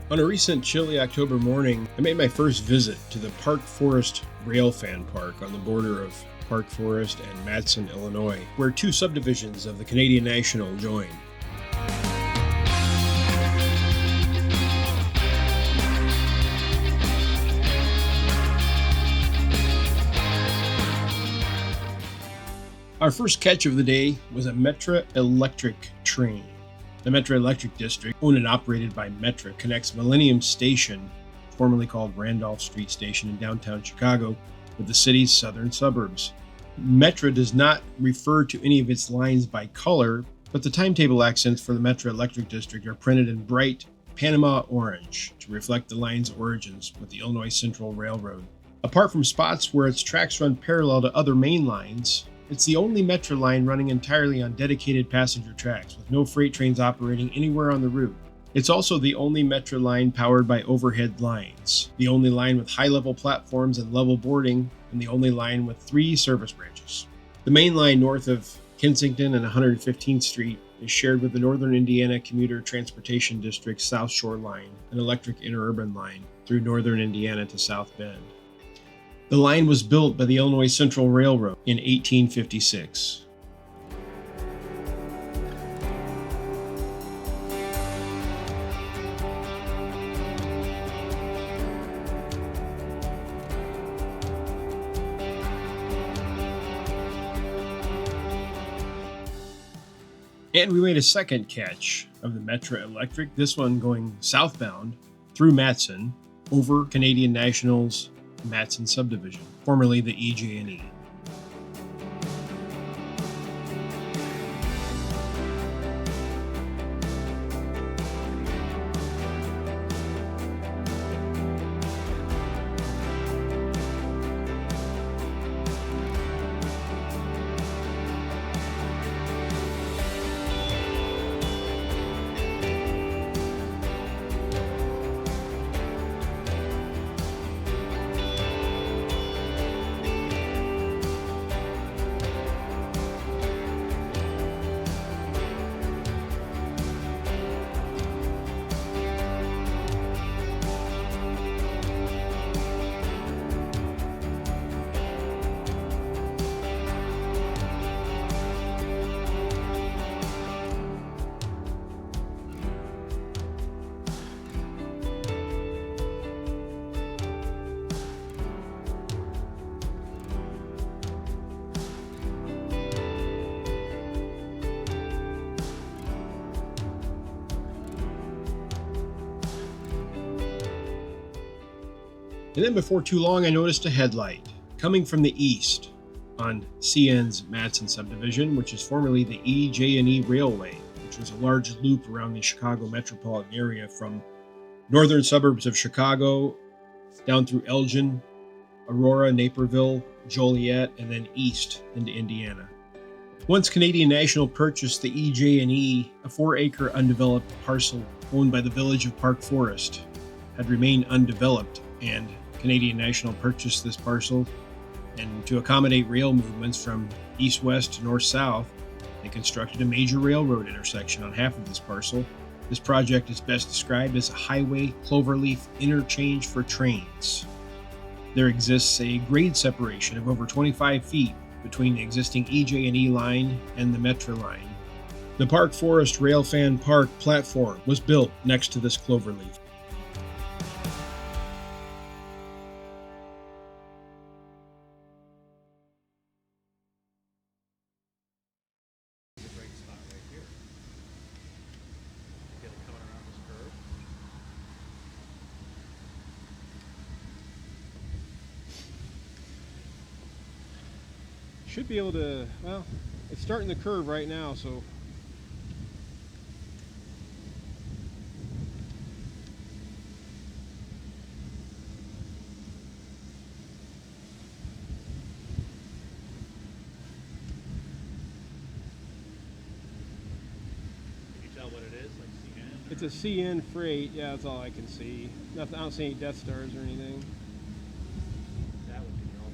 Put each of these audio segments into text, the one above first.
On a recent chilly October morning, I made my first visit to the Park Forest Railfan Park on the border of Park Forest and Matteson, Illinois, where two subdivisions of the Canadian National join. Our first catch of the day was a Metra Electric train. The Metra Electric District, owned and operated by Metra, connects Millennium Station, formerly called Randolph Street Station in downtown Chicago, with the city's southern suburbs. Metra does not refer to any of its lines by color, but the timetable accents for the Metra Electric District are printed in bright Panama orange to reflect the line's origins with the Illinois Central Railroad. Apart from spots where its tracks run parallel to other main lines, it's the only Metra line running entirely on dedicated passenger tracks, with no freight trains operating anywhere on the route. It's also the only Metra line powered by overhead lines, the only line with high-level platforms and level boarding, and the only line with 3 service branches. The main line north of Kensington and 115th Street is shared with the Northern Indiana Commuter Transportation District's South Shore Line, an electric interurban line through Northern Indiana to South Bend. The line was built by the Illinois Central Railroad in 1856. And we made a second catch of the Metra Electric, this one going southbound through Matteson over Canadian National's Matteson Subdivision, formerly the EJ&E. And then before too long, I noticed a headlight coming from the east on CN's Matteson Subdivision, which is formerly the EJ&E Railway, which was a large loop around the Chicago metropolitan area from northern suburbs of Chicago down through Elgin, Aurora, Naperville, Joliet, and then east into Indiana. Once Canadian National purchased the EJ&E, a 4-acre undeveloped parcel owned by the village of Park Forest had remained undeveloped, and Canadian National purchased this parcel, and to accommodate rail movements from east-west to north-south, they constructed a major railroad intersection on half of this parcel. This project is best described as a highway Cloverleaf interchange for trains. There exists a grade separation of over 25 feet between the existing EJ&E line and the Metra line. The Park Forest Railfan Park platform was built next to this Cloverleaf. Should be able to, well, it's starting the curve right now, so can you tell what it is, like CN? it's a CN freight. Yeah, that's all I can see. Nothing, I don't see any Death Stars or anything. That would be helpful.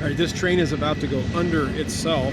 All right, this train is about to go under itself.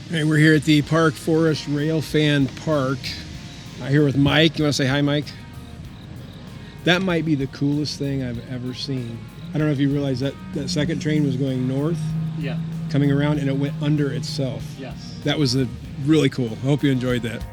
Hey, we're here at the Park Forest Railfan Park. I'm here with Mike. You want to say hi, Mike? That might be the coolest thing I've ever seen. I don't know if you realize that that second train was going north, Yeah. coming around, and it went under itself. Yes. That was really cool. I hope you enjoyed that.